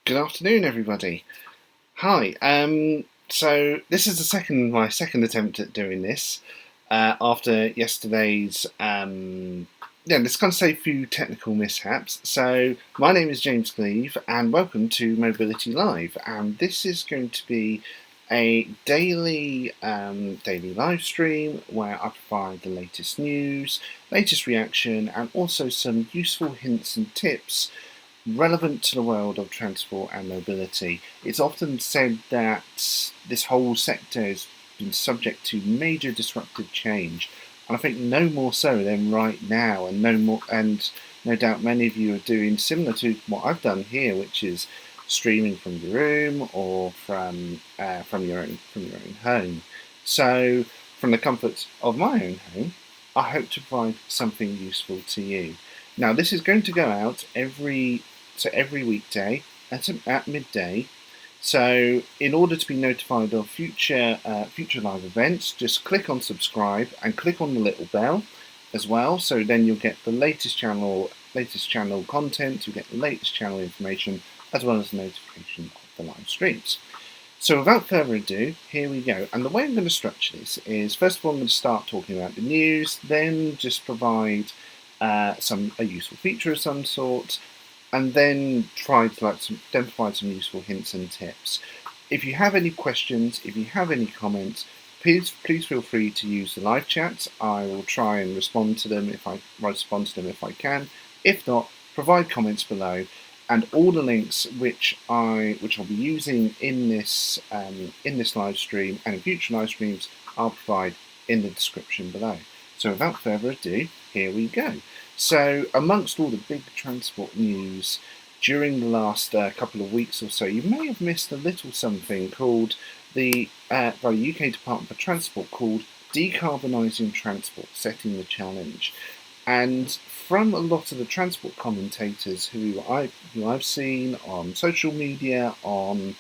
Good afternoon, everybody. Hi. So this is my second attempt at doing this after yesterday's let's kind of say a few technical mishaps. So my name is James Gleave, and welcome to Mobility Live. And this is going to be a daily live stream where I provide the latest news, latest reaction, and also some useful hints and tips relevant to the world of transport and mobility. It's often said that this whole sector has been subject to major disruptive change, and I think no more so than right now, and no doubt many of you are doing similar to what I've done here, which is streaming from your room or from your own home. So, from the comfort of my own home, I hope to provide something useful to you. Now, this is going to go out every weekday at midday. So, in order to be notified of future live events, just click on subscribe and click on the little bell as well. So then you'll get the latest channel content. You'll get the latest channel information as well as the notification of the live streams. So without further ado, here we go. And the way I'm going to structure this is, first of all, I'm going to start talking about the news, then just provide a useful feature of some sort, and then provide some useful hints and tips. If you have any questions, if you have any comments, please feel free to use the live chat. I will try and respond to them if I can. If not, provide comments below, and all the links which I'll be using in this live stream and in future live streams, I'll provide in the description below. So without further ado, here we go. So amongst all the big transport news during the last couple of weeks or so, you may have missed a little something called by the UK Department for Transport, called Decarbonising Transport, Setting the Challenge. And from a lot of the transport commentators who I've seen on social media, on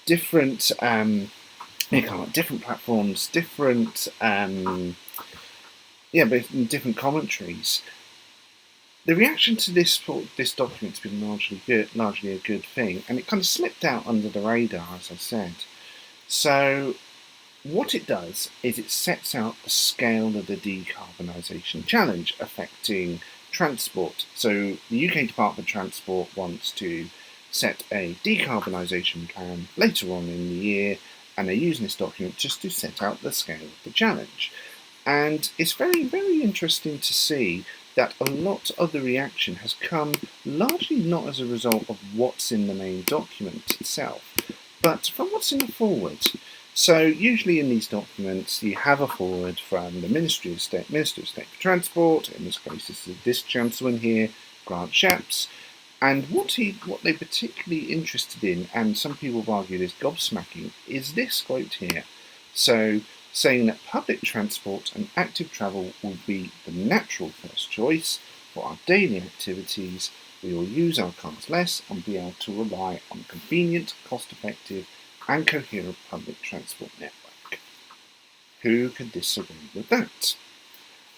different different platforms, different commentaries, the reaction to this document's been largely a good thing, and it kind of slipped out under the radar, as I said. So what it does is it sets out the scale of the decarbonisation challenge affecting transport. So the UK Department of Transport wants to set a decarbonisation plan later on in the year, and they're using this document just to set out the scale of the challenge. And it's very, very interesting to see that a lot of the reaction has come largely not as a result of what's in the main document itself, but from what's in the foreword. So usually in these documents you have a foreword from the Minister of State for Transport. In this case, this is this gentleman here, Grant Shapps, and what they're particularly interested in, and some people have argued is gobsmacking, is this quote here. So, saying that public transport and active travel will be the natural first choice for our daily activities. We will use our cars less and be able to rely on convenient, cost-effective and coherent public transport network. Who could disagree with that?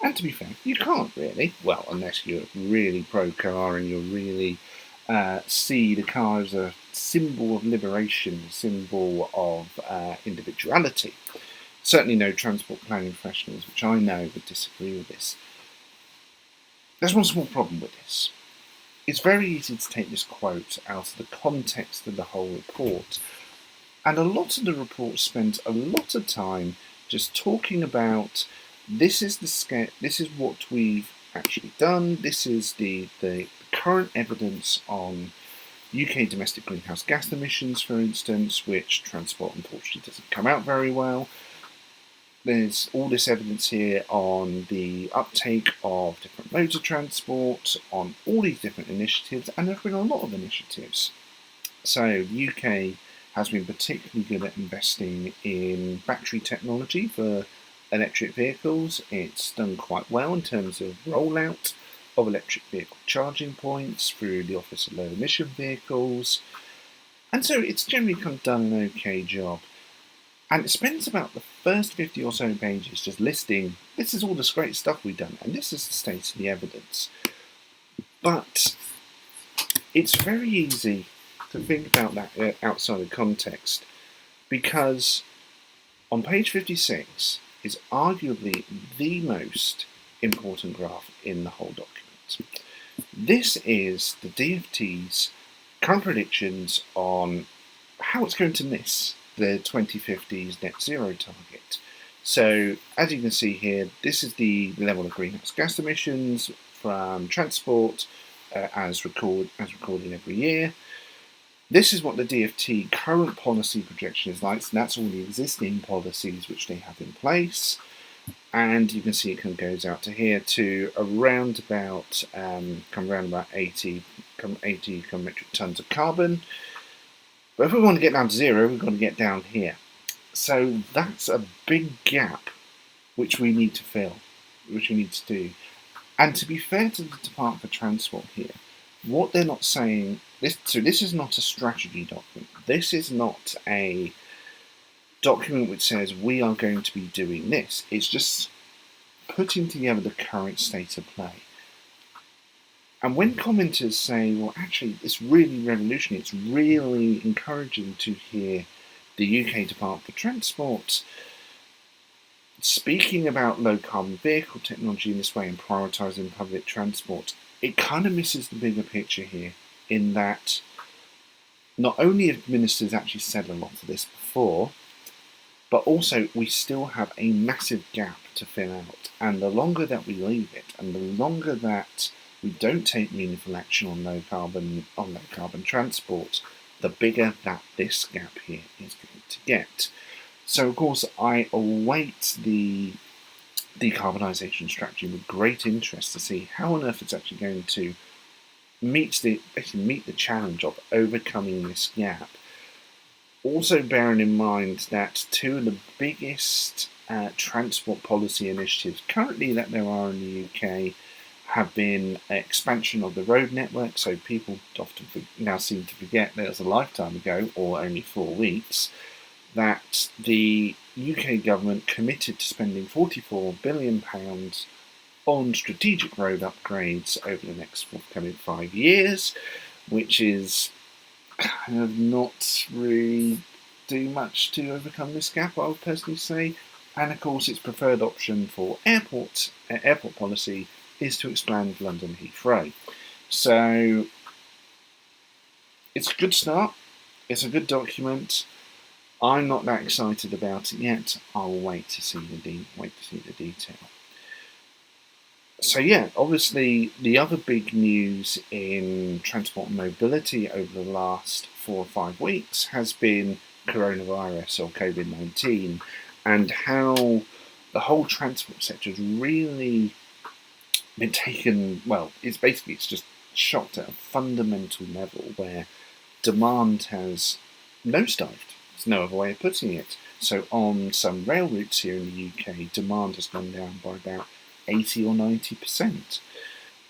And to be fair, you can't really. Well, unless you're really pro-car and you really see the car as a symbol of liberation, a symbol of individuality. Certainly no transport planning professionals, which I know, would disagree with this. There's one small problem with this. It's very easy to take this quote out of the context of the whole report, and a lot of the report spends a lot of time just talking about this is what we've actually done, this is the current evidence on UK domestic greenhouse gas emissions, for instance, which transport unfortunately doesn't come out very well. There's all this evidence here on the uptake of different modes of transport, on all these different initiatives, and there have been a lot of initiatives. So the UK has been particularly good at investing in battery technology for electric vehicles. It's done quite well in terms of rollout of electric vehicle charging points through the Office of Low Emission Vehicles, and so it's generally kind of done an okay job. And it spends about the first 50 or so pages just listing, this is all this great stuff we've done, and this is the state of the evidence. But it's very easy to think about that outside of context, because on page 56 is arguably the most important graph in the whole document. This is the DFT's current predictions on how it's going to miss the 2050's net zero target. So, as you can see here, this is the level of greenhouse gas emissions from transport as recorded every year. This is what the DFT current policy projection is like, so that's all the existing policies which they have in place. And you can see it kind of goes out to here to around about 80 metric tons of carbon. But if we want to get down to zero, we've got to get down here. So that's a big gap which we need to fill, which we need to do. And to be fair to the Department for Transport here, what they're not saying, this is not a strategy document. This is not a document which says we are going to be doing this. It's just putting together the current state of play. And when commenters say, well, actually, it's really revolutionary, it's really encouraging to hear the UK Department for Transport speaking about low carbon vehicle technology in this way and prioritising public transport, it kind of misses the bigger picture here, in that not only have ministers actually said a lot of this before, but also we still have a massive gap to fill out. And the longer that we leave it, and the longer that we don't take meaningful action on low carbon transport, the bigger that this gap here is going to get. So of course I await the decarbonisation strategy with great interest to see how on earth it's actually going to meet the challenge of overcoming this gap. Also bearing in mind that two of the biggest transport policy initiatives currently that there are in the UK have been expansion of the road network. So people often now seem to forget that it was a lifetime ago, or only 4 weeks, that the UK government committed to spending £44 billion on strategic road upgrades over the next forthcoming 5 years, which is kind of not really do much to overcome this gap, I would personally say. And of course, its preferred option for airport policy is to expand London Heathrow. So it's a good start. It's a good document. I'm not that excited about it yet. I'll wait to see the detail. So yeah, obviously the other big news in transport and mobility over the last 4 or 5 weeks has been coronavirus, or COVID-19, and how the whole transport sector has really been taken, well, it's just shocked at a fundamental level where demand has nosedived. There's no other way of putting it. So on some rail routes here in the UK, demand has gone down by about 80 or 90%.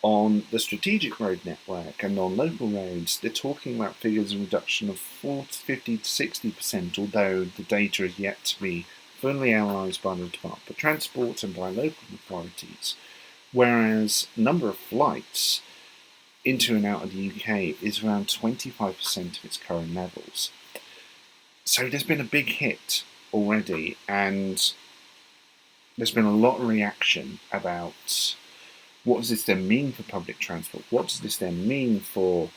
On the strategic road network and on local roads, they're talking about figures of reduction of 50 to 60%, although the data is yet to be fully analysed by the Department for Transport and by local authorities. Whereas number of flights into and out of the UK is around 25% of its current levels. So there's been a big hit already, and there's been a lot of reaction about what does this then mean for public transport? What does this then mean for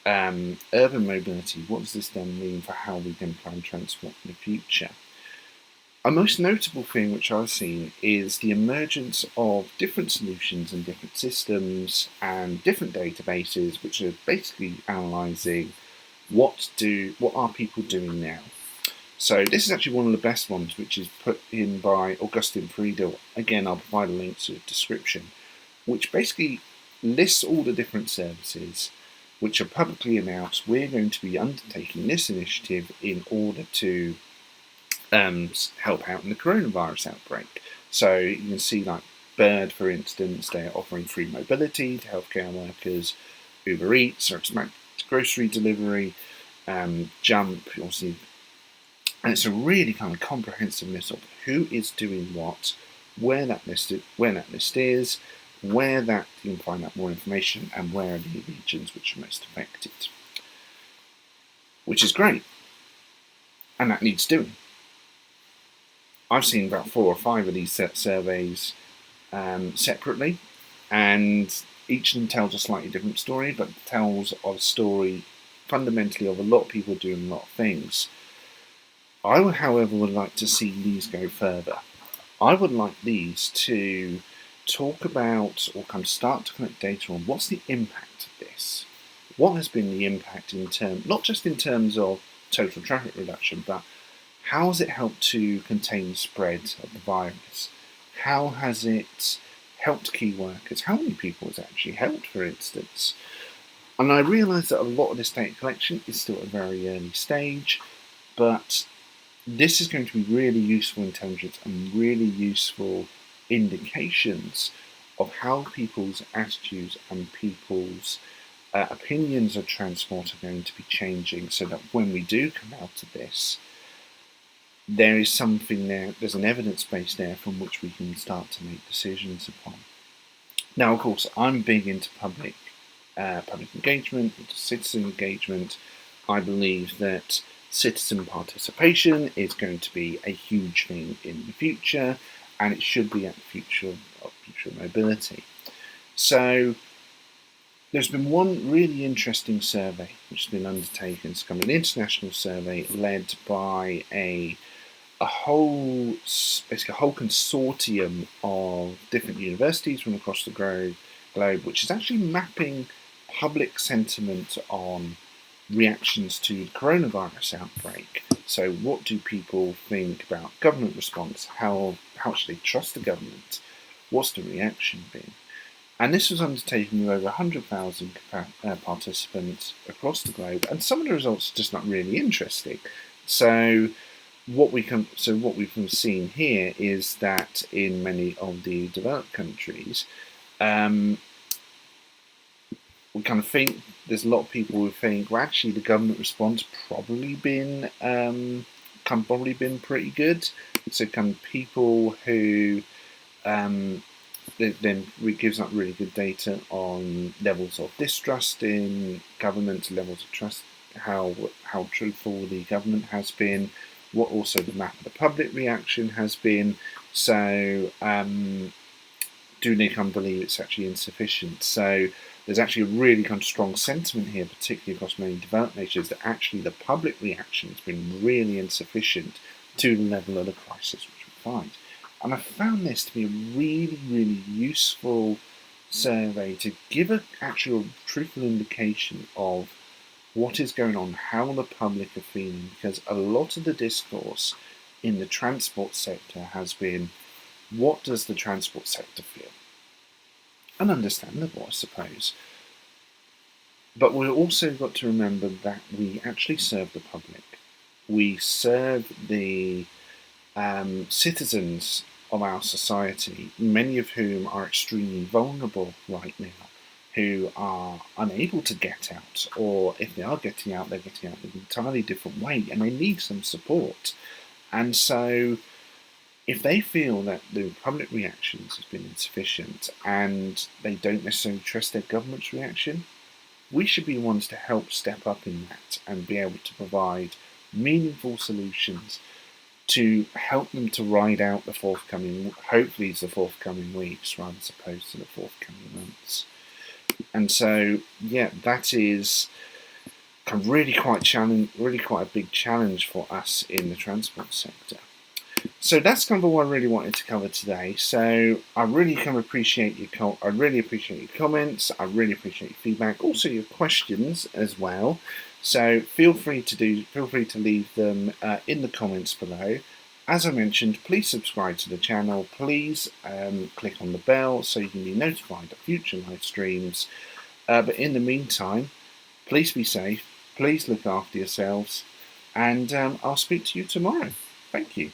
urban mobility? What does this then mean for how we can plan transport in the future? A most notable thing which I've seen is the emergence of different solutions and different systems and different databases which are basically analysing what are people doing now. So this is actually one of the best ones, which is put in by Augustin Friedel. Again, I'll provide a link to the description, which basically lists all the different services which are publicly announced. We're going to be undertaking this initiative in order to help out in the coronavirus outbreak. So you can see, like Bird, for instance, they're offering free mobility to healthcare workers. Uber Eats or grocery delivery. Jump, you'll see. And it's a really kind of comprehensive list of who is doing what, where that list is, where that you can find out more information, and where are the regions which are most affected. which is great, and that needs doing. I've seen about 4 or 5 of these surveys separately, and each of them tells a slightly different story, but tells a story fundamentally of a lot of people doing a lot of things. I, however, would like to see these go further. I would like these to talk about, or kind of start to collect data on, what's the impact of this? What has been the impact in terms, not just in terms of total traffic reduction, but how has it helped to contain the spread of the virus? How has it helped key workers? How many people has it actually helped, for instance? And I realise that a lot of this data collection is still at a very early stage, but this is going to be really useful intelligence and really useful indications of how people's attitudes and people's opinions of transport are going to be changing, so that when we do come out of this, there is something there, there's an evidence base there from which we can start to make decisions upon. Now, of course, I'm big into public engagement, into citizen engagement. I believe that citizen participation is going to be a huge thing in the future, and it should be at the future of future mobility. So there's been one really interesting survey which has been undertaken. It's kind of an international survey led by a whole consortium of different universities from across the globe, which is actually mapping public sentiment on reactions to the coronavirus outbreak. So what do people think about government response? How should they trust the government? What's the reaction been? And this was undertaken with over 100,000 participants across the globe, and some of the results are just not really interesting. So what we've seen here is that in many of the developed countries, we kind of think there's a lot of people who think, well, actually, the government response probably been pretty good. So, kind of people who then it gives up really good data on levels of distrust in government, levels of trust, how truthful the government has been, what also the map of the public reaction has been. So, do they kind of believe it's actually insufficient? So there's actually a really kind of strong sentiment here, particularly across many developed nations, that actually the public reaction has been really insufficient to the level of the crisis which we find. And I found this to be a really, really useful survey to give an actual truthful indication of what is going on, how the public are feeling, because a lot of the discourse in the transport sector has been, what does the transport sector feel? And understandable, I suppose. But we've also got to remember that we actually serve the public. We serve the citizens of our society, many of whom are extremely vulnerable right now, who are unable to get out, or if they are getting out, they're getting out in an entirely different way, and they need some support. And so if they feel that the public reactions has been insufficient and they don't necessarily trust their government's reaction, we should be the ones to help step up in that and be able to provide meaningful solutions to help them to ride out the forthcoming, hopefully it's the forthcoming weeks rather as opposed to the forthcoming months. And so, yeah, that is really quite a big challenge for us in the transport sector. So that's kind of all I really wanted to cover today. So I really appreciate your comments. I really appreciate your feedback, also your questions as well. So feel free to leave them in the comments below. As I mentioned, please subscribe to the channel. Please click on the bell so you can be notified of future live streams. But in the meantime, please be safe. Please look after yourselves, and I'll speak to you tomorrow. Thank you.